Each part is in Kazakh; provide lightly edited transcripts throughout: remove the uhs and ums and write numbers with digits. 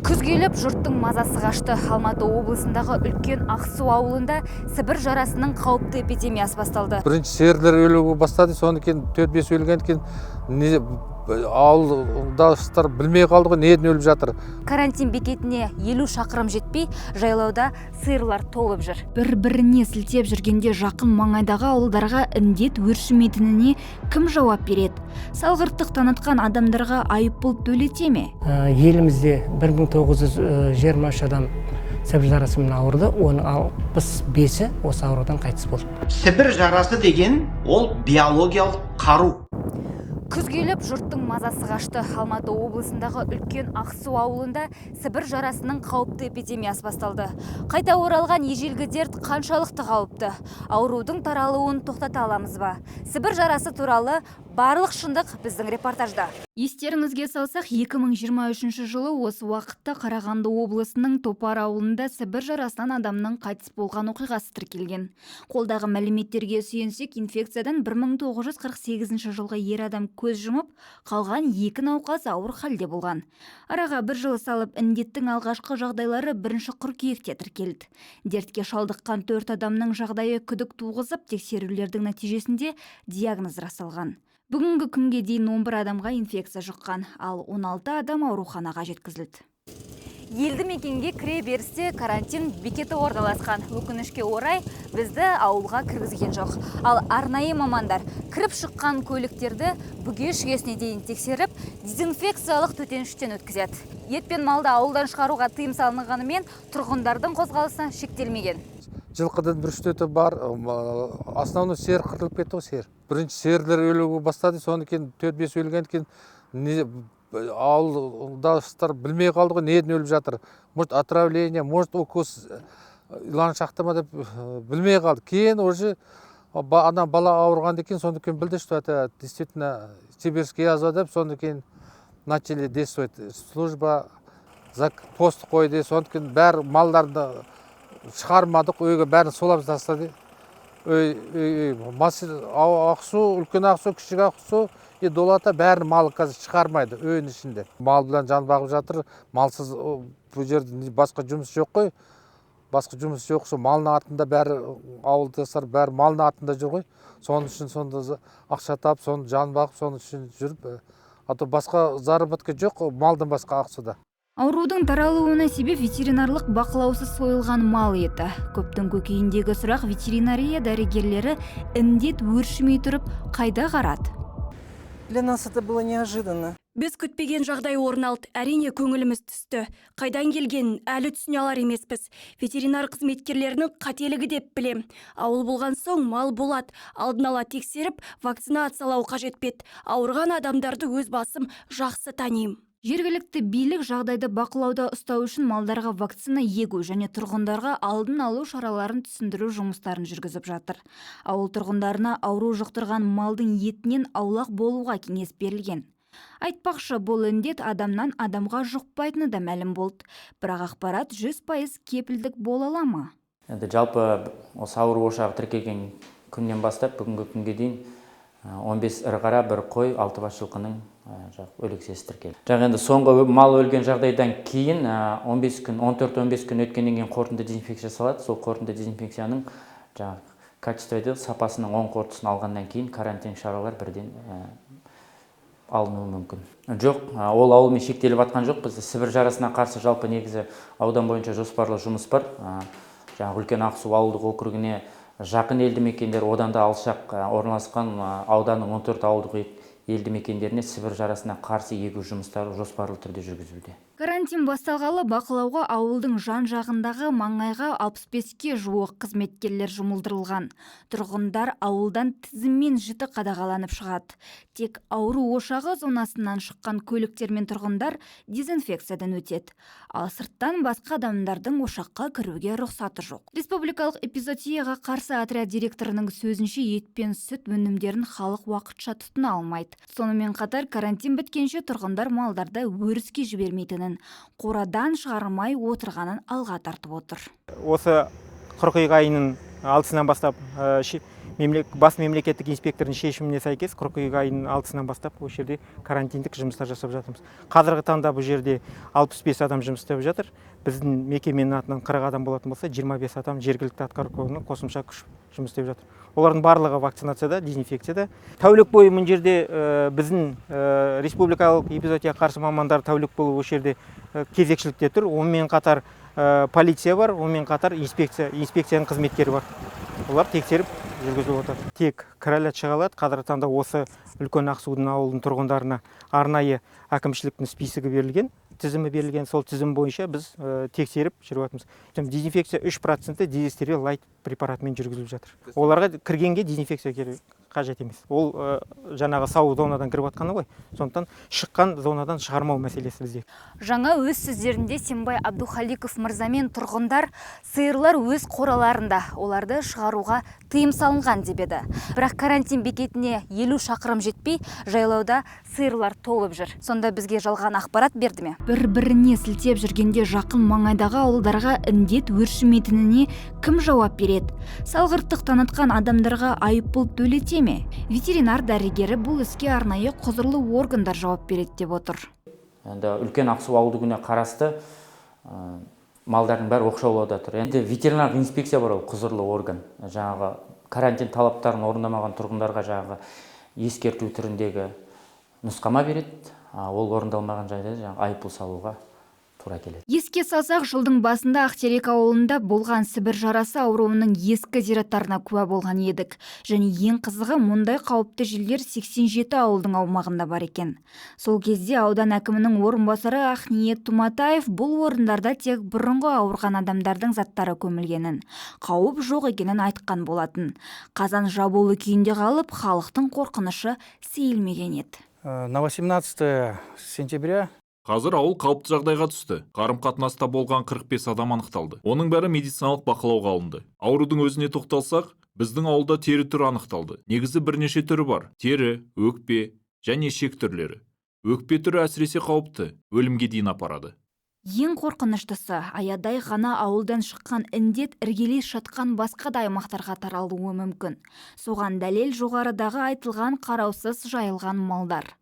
Күз келіп, жұрттың мазасы қашты. Алматы облысындағы үлкен Ақсу ауылында Сібір жарасының қауіпті эпидемиясы басталды. Бірінші сиырлар өлуге бастады, соны кейін 4-5 өлген кейін ауылдаштар білмей қалды ғой, неден өліп жатыр. Карантин бекетіне 50 шақырым жетпей, жайлауда сиырлар толып жүр. Бір-біріне сілтеп жүргенде жақын маңайдағы ауылдарға індет өршімейтініне кім жауап береді? Салғырттық танытқан адамдарға айыппұл төлете ме? Елімізде 1923 адам Сібір жарасымен ауырды, оның 65-і осы аурудан қайтыс болды. Сібір жарасы деген ол биологиялық қару. Күз келіп, жұрттың мазасы қашты. Алматы облысындағы үлкен Ақсу ауылында Сібір жарасының қауіпті эпидемиясы басталды. Қайта оралған ежелгі дерт қаншалықты қауіпті? Аурудың таралуын тоқтата аламыз ба? Сібір жарасы туралы барлық шындық біздің репортажда. Естеріңізге салсақ, 2023 жылы осы уақытта Қарағанды облысының Топар ауылында Сібір жарасынан адамның қайтыс болған оқиғасы тіркелген. Қолдағы мәліметтерге сүйенсек, инфекциядан 1948 жылғы ер адам көз жұмып, қалған 2 науқас ауыр халде болған. Араға 1 жыл салып, індеттің алғашқы жағдайлары 1 қыркүйекте тіркелді. Дертке шалдыққан 4 адамның жағдайы күдік туғызып, тексерулердің нәтижесінде диагноз расталған. Бүгінгі күнге дейін 11 адамға инфекция жұққан, ал 16 адам ауруханаға жеткізілді. Елді мекенге кіре берісте карантин бекеті орналасқан. Өкінішке орай бізді ауылға кіргізген жоқ. Ал арнайы мамандар кіріп шыққан көліктерді бүге-шүгесіне дейін тексеріп, дезинфекциялық төтеніштен өткізеді. Ет пен малды ауылдан шығаруға тыйым салынғанымен тұрғындардың қозғалысы шектелмеген. Жылқыдан бір үштеті бар, основной сиыр қырылып кетті ғой, сиыр. Бірінші сиырлар өлуге бастады, соны кейін 4-5 өлген кейін ауылдаштар білмей қалды ғой, неден өліп жатыр. Может, отравление, может, укус ландшафтама деп білмей қалды. Кейін уже ана бала ауырған екен, соны кейін білді, что это действительно сибирский язва деп, соны кейін начали действовать служба, пост қойды, соны кейін бәрі малдарды шығармадық, өйге бәрін солап тастады. Ақсу, үлкен Ақсу, кішік Ақсу, Дулата бәрін малы қазір шығармайды өйін ішінде. Мал білән жан бағып жатыр, малсыз бұл жерде басқа жұмыс жоқ қой. Басқа жұмыс жоқ, сол малының артында бәрі ауылдастар бәрі малының артында жүр ғой. Соның үшін сонда ақша тап, соны жан бағып, соның үшін жүріп, басқа заработка жоқ, малдан басқа Ақсуда. Аурудың таралуына себеп ветеринарлық бақылаусыз сойылған мал еті. Көптің көкейіндегі сұрақ, ветеринария дәрігерлері індет өршімей тұрып қайда қарады? Для нас это было неожиданно. Біз күтпеген жағдай орын алды. Әрине көңіліміз түсті. Қайдан келгенін әлі түсіне алар емеспіз. Ветеринар қызметкерлерінің қателігі деп білем. Ауыл болған соң мал болады. Алдын ала тексеріп, вакцинациялау қажет бет. Ауырған адамдарды өз басым жақсы танимын. Жергілікті билік жағдайды бақылауда ұстау үшін малдарға вакцина егу және тұрғындарға алдын алу шараларын түсіндіру жұмыстарын жүргізіп жатыр. Ауыл тұрғындарына ауру жұқтырған малдың етінен аулақ болуға кеңес берілген. Айтпақшы, бұл індет адамнан адамға жұқпайтыны да мәлім болды. Бірақ ақпарат 100% кепілдік бола ала ма? Жалпы осы ауру ошағы тіркелген күннен бастап бүгінгі күнге дейін 15 ірі қара, 1 қой, 6 бас жылқының өлексесі тіркелді. Енді соңғы мал өлген жағдайдан кейін 14-15 күн өткеннен кейін қорытынды дезинфекция жасалады. Сол қорытынды дезинфекцияның качестводы, сапасының оң қорытындысын алғаннан кейін карантин шаралар бірден алынуы мүмкін. Жоқ, ол ауылмен шектеліп атқан жоқ. Бізде Сібір жарасына қарсы жалпы негізі аудан бойынша жоспарлы жұмыс бар. Үлкен Ақсу ауылдық округіне жақын елді мекендер, одан да алшақ орналасқан ауданның 14 ауылдық елді мекендеріне Сібір жарасына қарсы егу жұмыстары жоспарлы түрде жүргізілуде. Карантин басталғалы бақылауға ауылдың жан жағындағы маңайға 65-ке жуық қызметкерлер жұмылдырылған. Тұрғындар ауылдан тізіммен жіті қадағаланып шығады. Тек ауру ошағы зонасынан шыққан көліктер мен тұрғындар дезинфекциядан өтеді. Ал сырттан басқа адамдардың ошаққа кіруге рұқсаты жоқ. Республикалық эпизоотияға қарсы отряд директорының сөзінше, ет пен сүт өнімдерін халық уақытша тұтына алмайды. Сонымен қатар карантин біткенше тұрғындар малдарды өріске жібермейтінін, қорадан шығармай отырғанын алға тартып отыр. Осы қыркүйек айының 6-сынан бастап бас мемлекеттік инспектордың шешіміне сәйкес қыркүйек айының 6-сынан бастап осы жерде карантиндік жұмыстар жасап жатырмыз. Қазіргі таңда бұл жерде 65 адам жұмыс істеп жатыр. Біздің мекеменің атынан 40 адам болатын болса, 25 адам жергілікті атқарушы органдар қосымша күш жұмыс істеп жатыр. Олардың барлығы вакцинацияда, дезинфекцияда. Тәулік бойы бұл жерде біздің республикалық эпизоотияға қарсы мамандар тәулік бойы осы жерде кезекшілікте тұр. Онымен қатар полиция бар, онымен қатар инспекцияның қызметкері бар. Олар тексеріп жүргізіліп отыр. Тек кірәләт шығалады. Қазіргі таңда осы үлкен Ақсудың ауылының тұрғындарына арнайы әкімшіліктің списігі берілген, тізімі берілген. Сол тізім бойынша біз тексеріп жүріп жатырмыз. Дезинфекция 3% дезистерил лайт препаратымен жүргізіліп жатыр. Оларға кіргенге дезинфекция қажет емес. Ол жаңағы сау зонадан кіріп жатқаны ғой. Сондықтан шыққан зонадан шығармау мәселесі бізде. Жаңа өз сөздерінде Сембай Абдухаликов мырзамен тұрғындар сиырлар өз қораларында, оларды шығаруға тыйым салынған деп еді. Бірақ карантин бекетіне 50 шақырым жетпей, жайлауда сиырлар толып жүр. Сонда бізге жалған ақпарат берді ме? Бір-біріне сілтеп жүргенде жақын маңайдағы ауылдарға індет өршімейтініне кім жауап береді? Салғырттық танытқан адамдарға айыппұл төлете ме? Ветеринар дәрігері бұл іске арнайы құзырлы органдар жауап береді деп отыр. Енді үлкен Ақсу ауылдығына қарасты малдардың бәрі оқшаулауда тұр. Енді ветеринарлық инспекция бар, ол құзырлы орган. Жаңағы карантин талаптарын орындамаған тұрғындарға жаңағы ескерту түріндегі нұсқама береді. Ол орындалмаған жағдайда жаңағы айыппұл салуға тура келеді. Еске салсақ, жылдың басында Ақтерек ауылында болған Сібір жарасы ауруының ескі зираттарына куә болған едік. Және ең қызығы, мұндай қауіпті желдер 87 ауылдың аумағында бар екен. Сол кезде аудан әкімінің орынбасары Ақниет Туматаев бұл орындарда тек бұрынғы ауырған адамдардың заттары көмілгенін, қауіп жоқ екенін айтқан болатын. Қазан жабулы күйінде қалып, халықтың қорқынышы сейілмеген еді. На 18 сентября Қазір ауыл қауіпті жағдайға түсті. Қарым-қатынаста болған 45 адам анықталды. Оның бәрі медициналық бақылауға алынды. Аурудың өзіне тоқталсақ, біздің ауылда тері түрі анықталды. Негізі бірнеше түрі бар. Тері, өкпе және ішек түрлері. Өкпе түрі әсіресе қауіпті, өлімге дейін апарады. Ең қорқыныштысы, аядай ғана ауылдан шыққан індет іргелес жатқан басқа да аймақтарға таралуы мүмкін. Соған дәлел жоғарыдағы айтылған қараусыз жайылған малдар.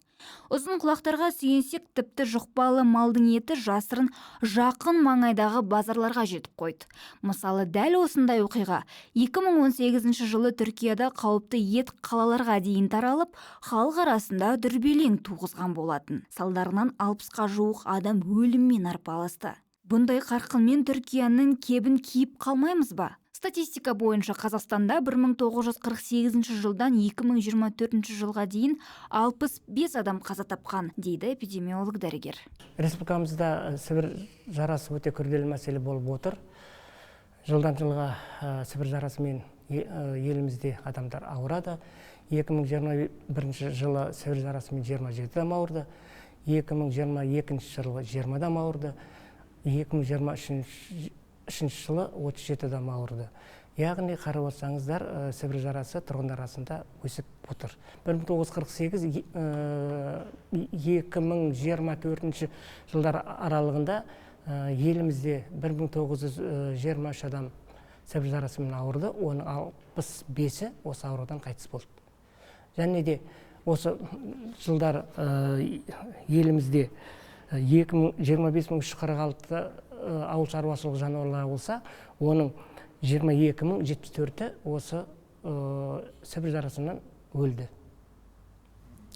Ұзын құлақтарға сүйенсек, тіпті жұқпалы малдың еті жасырын жақын маңайдағы базарларға жетіп қойды. Мысалы, дәл осындай оқиға 2018 жылы Түркияда қауіпті ет қалаларға дейін таралып, халық арасында дүрбелең туғызған болатын. Салдарынан 60-қа жуық адам өліммен арпалысты. Бұндай қарқынмен Түркияның кебін киіп қалмаймыз ба? Статистика бойынша Қазақстанда 1948 жылдан 2024 жылға дейін 65 адам қаза тапқан, дейді эпидемиолог дәрігер. Республикамызда Сібір жарасы өте күрделі мәселе болып отыр. Жылдан жылға Сібір жарасымен елімізде адамдар ауырады. 2021 жылы Сібір жарасымен 27 адам ауырды. 2022 жылы 20 адам ауырды. 2023 жылы 37 адам ауырды. Яғни қарап отырсаңыздар, Сібір жарасы тұрғындар арасында өсіп отыр. 1948-2024 жылдар аралығында елімізде 1923 адам Сібір жарасымен ауырды, оның 65-і осы аурудан қайтыс болды. Және де осы жылдар елімізде 25.346 ауыл шаруашылығы жануарлары болса, оның 22.074-і осы Сібір жарасынан өлді.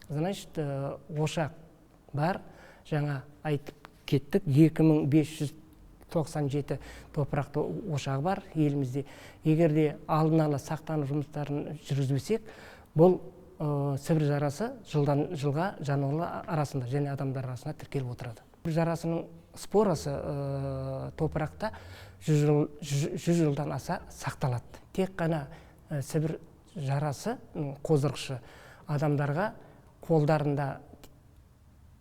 Значит, ошақ бар, жаңа айтып кеттік, 2597 топырақты ошағы бар елімізде. Егерде алдын ала сақтану жұмыстарын жүргізбесек, бұл Сібір жарасы жылдан жылға жануарлар арасында және адамдар арасында тіркеліп отырады. Сібір жарасының спорасы топырақта 100 жылдан аса сақталады. Тек қана Сібір жарасы қоздырғышы адамдарға қолдарында,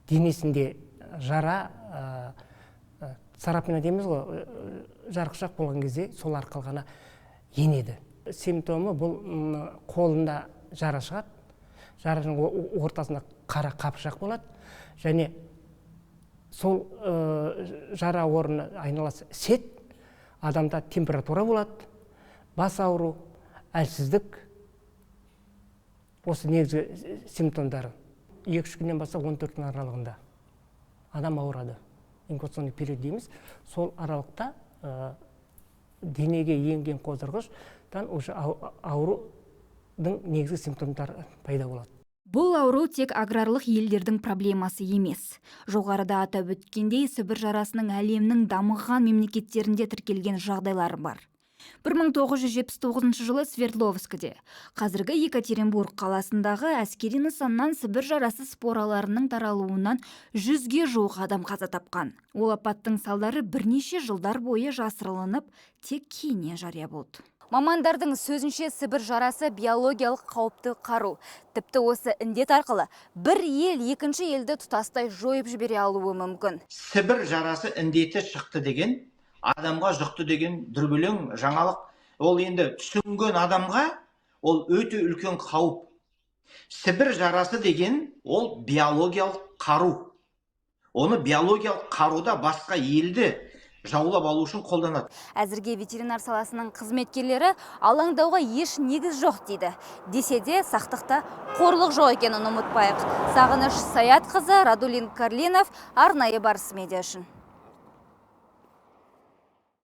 денесінде жара, царапина дейміз ғой, жарықшақ болған кезде сол арқылы ғана енеді. Симптомы бұл қолында жара шығады, жараның ортасында қара қапшақ болады, және сол жара орны айналасы сет, адамда температура болады, бас ауру, әлсіздік, осы негізгі симптомдары 2-3 күннен бастап 14 күн аралығында адам ауырады. Инкубационный период дейміз. Сол аралықта денеге енген қоздырғыштан уже аурудың негізгі симптомдары пайда болады. Бұл ауру тек аграрлық елдердің проблемасы емес. Жоғарыда атап өткендей, Сібір жарасының әлемнің дамыған мемлекеттерінде тіркелген жағдайлары бар. 1979 жылы Свердловскіде, қазіргі Екатеринбург қаласындағы әскери нысаннан Сібір жарасы спораларының таралуынан 100-ге жуық адам қаза тапқан. Ол апаттың салдары бірнеше жылдар бойы жасырылынып, тек кейіннен жария болды. Мамандардың сөзінше Сібір жарасы биологиялық қауіпті қару. Тіпті осы індет арқылы бір ел екінші елді тұтастай жойып жібере алуы мүмкін. Сібір жарасы індеті шықты деген, адамға жұқты деген дүрбелең жаңалық. Ол енді түсінген адамға ол өте үлкен қауіп. Сібір жарасы деген ол биологиялық қару. Оны биологиялық қаруда басқа елді жаулап алу үшін қолданады. Әзірге ветеринар саласының қызметкерлері алаңдауға еш негіз жоқ дейді. Десе де сақтықта қорлық жоқ екенін ұмытпайық. Сағыныш Саятқызы, Радулин Карлинов, арнайы Барыс медиа үшін.